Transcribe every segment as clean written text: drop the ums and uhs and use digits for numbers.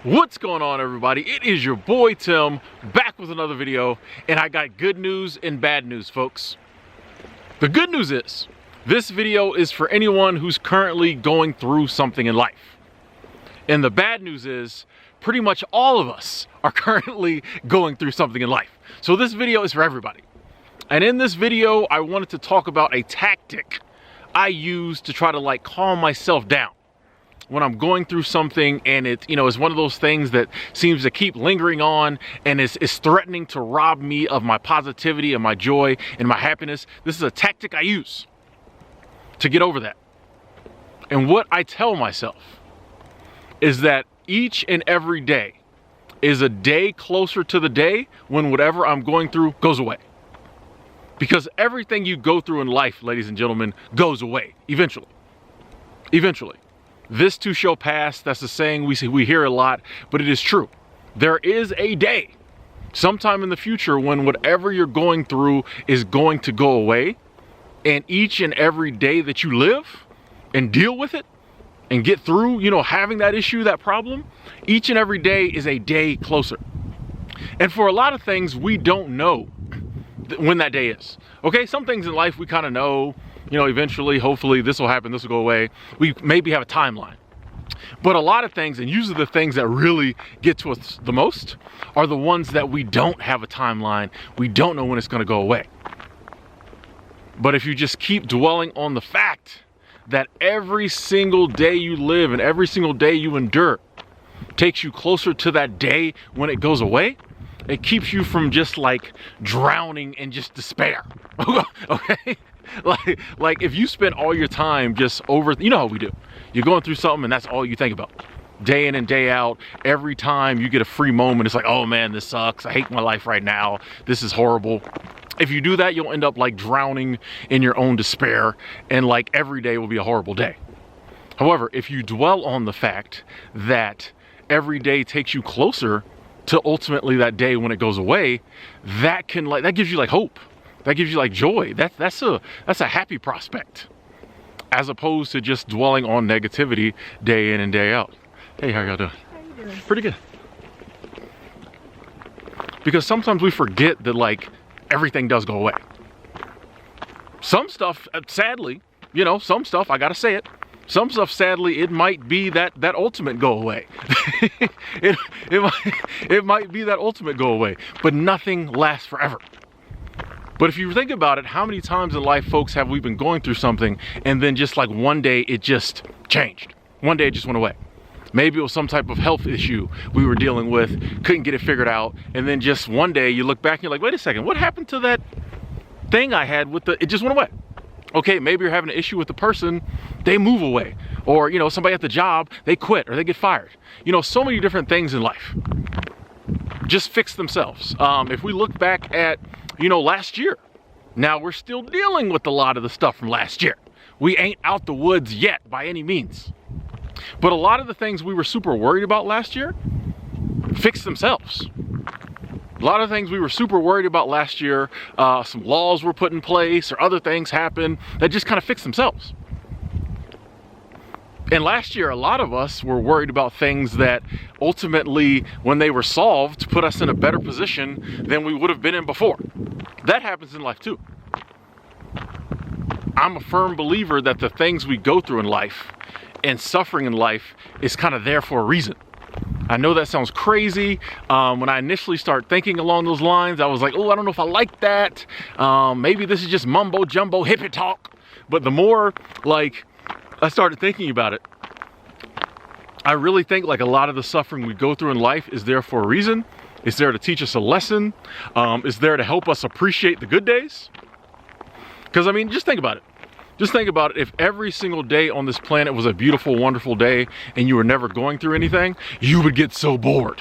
What's going on, everybody? It is your boy Tim, back with another video, and I got good news and bad news, folks. The good news is this video is for anyone who's currently going through something in life, and the bad news is pretty much all of us are currently going through something in life. So this video is for everybody, and in this video I wanted to talk about a tactic I use to try to calm myself down when I'm going through something, and it's one of those things that seems to keep lingering on and is threatening to rob me of my positivity and my joy and my happiness. This is a tactic I use to get over that. And what I tell myself is that each and every day is a day closer to the day when whatever I'm going through goes away. Because everything you go through in life, ladies and gentlemen, goes away eventually. Eventually. This too shall pass. That's a saying we hear a lot, but it is true. There is a day, sometime in the future, when whatever you're going through is going to go away. And each and every day that you live and deal with it and get through, having that issue, that problem, each and every day is a day closer. And for a lot of things, we don't know when that day is. Okay, some things in life we kind of know. Eventually, hopefully, this will happen, this will go away. We maybe have a timeline. But a lot of things, and usually the things that really get to us the most, are the ones that we don't have a timeline. We don't know when it's going to go away. But if you just keep dwelling on the fact that every single day you live and every single day you endure takes you closer to that day when it goes away, it keeps you from just drowning in just despair. Okay? Like if you spend all your time just over, how we do. You're going through something and that's all you think about. Day in and day out, every time you get a free moment, it's like, oh man, this sucks. I hate my life right now. This is horrible. If you do that, you'll end up drowning in your own despair, and every day will be a horrible day. However, if you dwell on the fact that every day takes you closer to ultimately that day when it goes away, that gives you hope. That gives you joy. That's a happy prospect, as opposed to just dwelling on negativity day in and day out. Hey, how y'all doing? How you doing? Pretty good. Because sometimes we forget that everything does go away. Some stuff, sadly, some stuff, I gotta say it, some stuff, sadly, it might be that ultimate go away. it might be that ultimate go away, but nothing lasts forever. But if you think about it, how many times in life, folks, have we been going through something and then just one day it just changed? One day it just went away. Maybe it was some type of health issue we were dealing with, couldn't get it figured out, and then just one day you look back and you're like, wait a second, what happened to that thing I had it just went away? Okay, maybe you're having an issue with the person, they move away. Or, somebody at the job, they quit or they get fired. So many different things in life just fix themselves. If we look back at last year, now we're still dealing with a lot of the stuff from last year. We ain't out the woods yet by any means. But a lot of the things we were super worried about last year fixed themselves. A lot of things we were super worried about last year, some laws were put in place or other things happened that just kind of fixed themselves. And last year, a lot of us were worried about things that ultimately, when they were solved, put us in a better position than we would have been in before. That happens in life too. I'm a firm believer that the things we go through in life and suffering in life is kind of there for a reason. I know that sounds crazy. When I initially started thinking along those lines, I was like, oh, I don't know if I like that. Maybe this is just mumbo jumbo hippie talk. But the more I started thinking about it, I really think a lot of the suffering we go through in life is there for a reason. It's there to teach us a lesson. It's there to help us appreciate the good days. Because just think about it. Just think about it. If every single day on this planet was a beautiful, wonderful day and you were never going through anything, you would get so bored.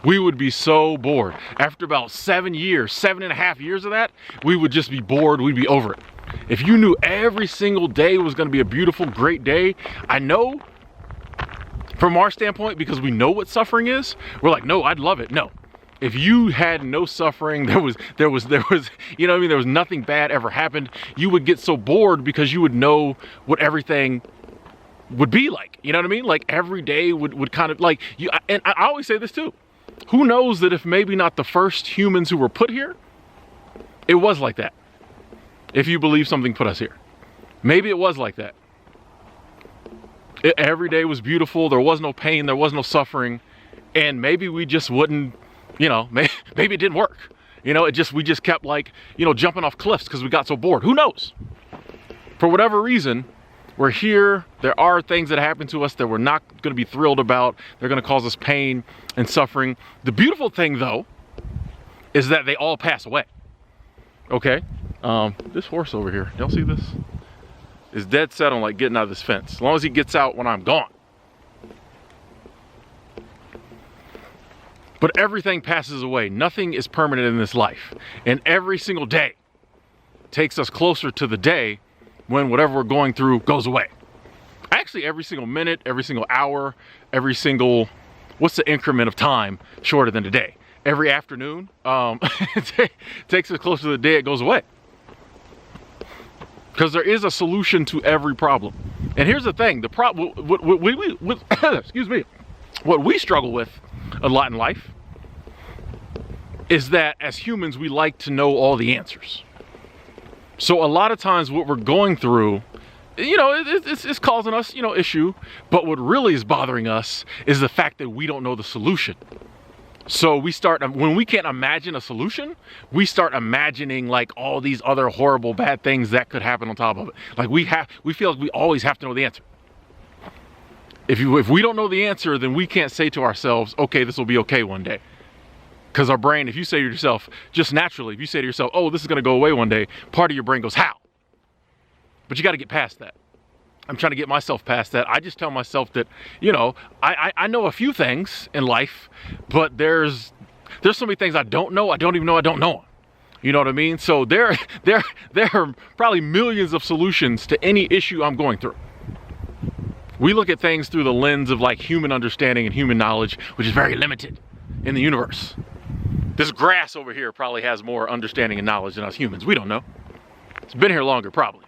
We would be so bored. After about 7.5 years of that, we would just be bored. We'd be over it. If you knew every single day was going to be a beautiful, great day, I know from our standpoint, because we know what suffering is, we're like, no, I'd love it. No. If you had no suffering, there was nothing bad ever happened, you would get so bored because you would know what everything would be like. You know what I mean? Like every day would kind of like you. And I always say this too. Who knows that if maybe not the first humans who were put here, it was like that. If you believe something put us here, maybe it was like that. Every day was beautiful. There was no pain. There was no suffering. And maybe we just wouldn't, you know, maybe it didn't work. You know, we just kept like, you know, jumping off cliffs because we got so bored. Who knows? For whatever reason, we're here. There are things that happen to us that we're not going to be thrilled about. They're going to cause us pain and suffering. The beautiful thing, though, is that they all pass away. Okay? This horse over here, y'all see this? Is dead set on like getting out of this fence. As long as he gets out when I'm gone. But everything passes away. Nothing is permanent in this life. And every single day takes us closer to the day when whatever we're going through goes away. Actually, every single minute, every single hour, every single, what's the increment of time shorter than a day? Every afternoon, takes us closer to the day it goes away. Because there is a solution to every problem. And here's the thing, the problem, excuse me, what we struggle with a lot in life is that as humans, we like to know all the answers. So a lot of times what we're going through, you know, it's causing us, you know, issue, but what really is bothering us is the fact that we don't know the solution. So we start, when we can't imagine a solution, we start imagining like all these other horrible, bad things that could happen on top of it. Like we feel like we always have to know the answer. If we don't know the answer, then we can't say to ourselves, okay, this will be okay one day. Because our brain, if you say to yourself, just naturally, if you say to yourself, oh, this is going to go away one day, part of your brain goes, how? But you got to get past that. I'm trying to get myself past that. I just tell myself that, you know, I know a few things in life, but there's so many things I don't know. I don't even know I don't know. You know what I mean? So there are probably millions of solutions to any issue I'm going through. We look at things through the lens of like human understanding and human knowledge, which is very limited in the universe. This grass over here probably has more understanding and knowledge than us humans. We don't know. It's been here longer, probably.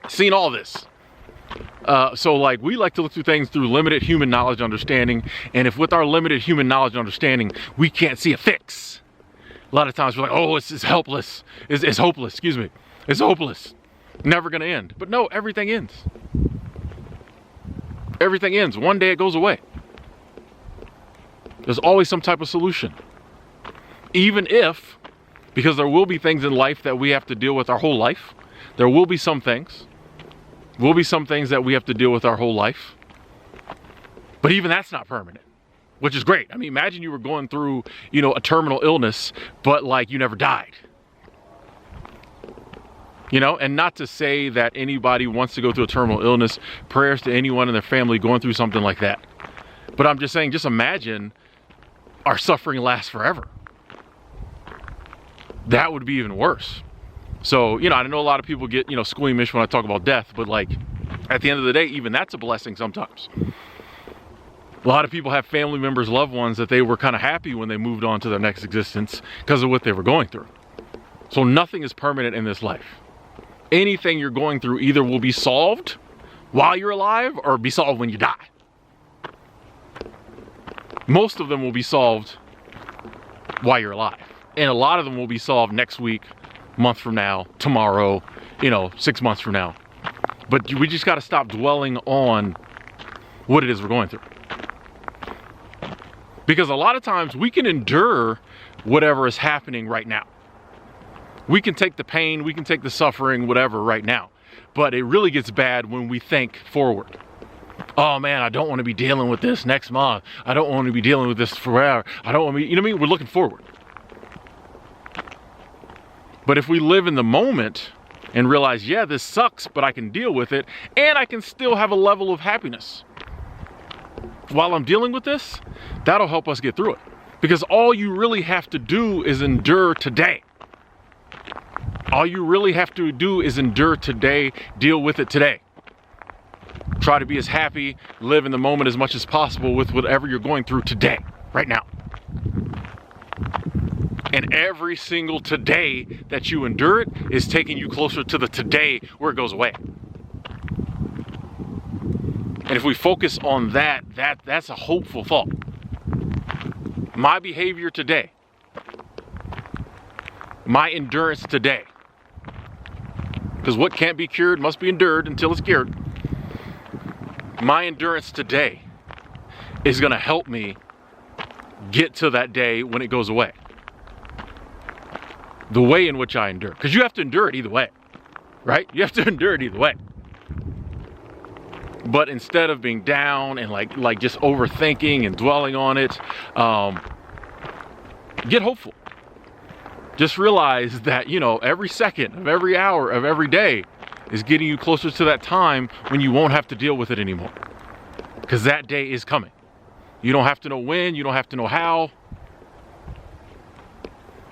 Seen all this. So like we like to look through things through limited human knowledge and understanding. And if with our limited human knowledge and understanding, we can't see a fix. A lot of times we're like, oh, it's helpless. It's hopeless, excuse me. It's hopeless. Never gonna end. But no, everything ends. Everything ends. One day it goes away. There's always some type of solution. Even if, because there will be things in life that we have to deal with our whole life. There will be some things. Will be some things that we have to deal with our whole life. But even that's not permanent, which is great. I mean, imagine you were going through, you know, a terminal illness, but like you never died. You know, and not to say that anybody wants to go through a terminal illness, prayers to anyone in their family going through something like that. But I'm just saying, just imagine our suffering lasts forever. That would be even worse. So, you know, I know a lot of people get, you know, squeamish when I talk about death, but like at the end of the day, even that's a blessing sometimes. A lot of people have family members, loved ones that they were kind of happy when they moved on to their next existence because of what they were going through. So nothing is permanent in this life. Anything you're going through either will be solved while you're alive or be solved when you die. Most of them will be solved while you're alive. And a lot of them will be solved next week, month from now, tomorrow, you know, 6 months from now. But we just got to stop dwelling on what it is we're going through. Because a lot of times we can endure whatever is happening right now. We can take the pain, we can take the suffering, whatever right now. But it really gets bad when we think forward. Oh man, I don't want to be dealing with this next month. I don't want to be dealing with this forever. I don't want to be, you know what I mean? We're looking forward. But if we live in the moment and realize, yeah, this sucks, but I can deal with it, and I can still have a level of happiness while I'm dealing with this, that'll help us get through it. Because all you really have to do is endure today. All you really have to do is endure today, deal with it today. Try to be as happy, live in the moment as much as possible with whatever you're going through today, right now. And every single today that you endure it is taking you closer to the today where it goes away. And if we focus on that's a hopeful thought. My behavior today, my endurance today, because what can't be cured must be endured until it's cured. My endurance today is going to help me get to that day when it goes away. The way in which I endure, because you have to endure it either way, right? You have to endure it either way. But instead of being down and like just overthinking and dwelling on it, get hopeful. Just realize that, you know, every second of every hour of every day is getting you closer to that time when you won't have to deal with it anymore. Because that day is coming. You don't have to know when, you don't have to know how.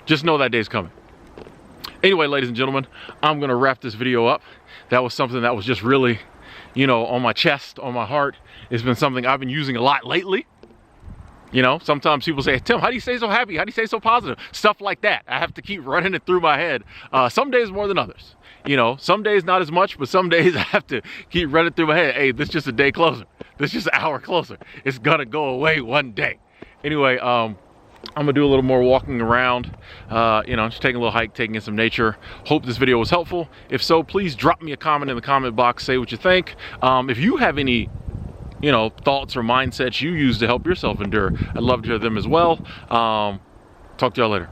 Just know that day's coming. Anyway, ladies and gentlemen, I'm gonna wrap this video up. That was something that was just really, you know, on my chest, on my heart. It's been something I've been using a lot lately. You know, sometimes people say, Tim, how do you stay so happy? How do you stay so positive? Stuff like that. I have to keep running it through my head. Some days more than others. You know, some days not as much, but some days I have to keep running through my head. Hey, this is just a day closer. This is just an hour closer. It's gonna go away one day. Anyway, I'm gonna do a little more walking around, you know, just taking a little hike, taking in some nature. Hope this video was helpful. If so, please drop me a comment in the comment box, say what you think. If you have any, you know, thoughts or mindsets you use to help yourself endure, I'd love to hear them as well. Talk to y'all later.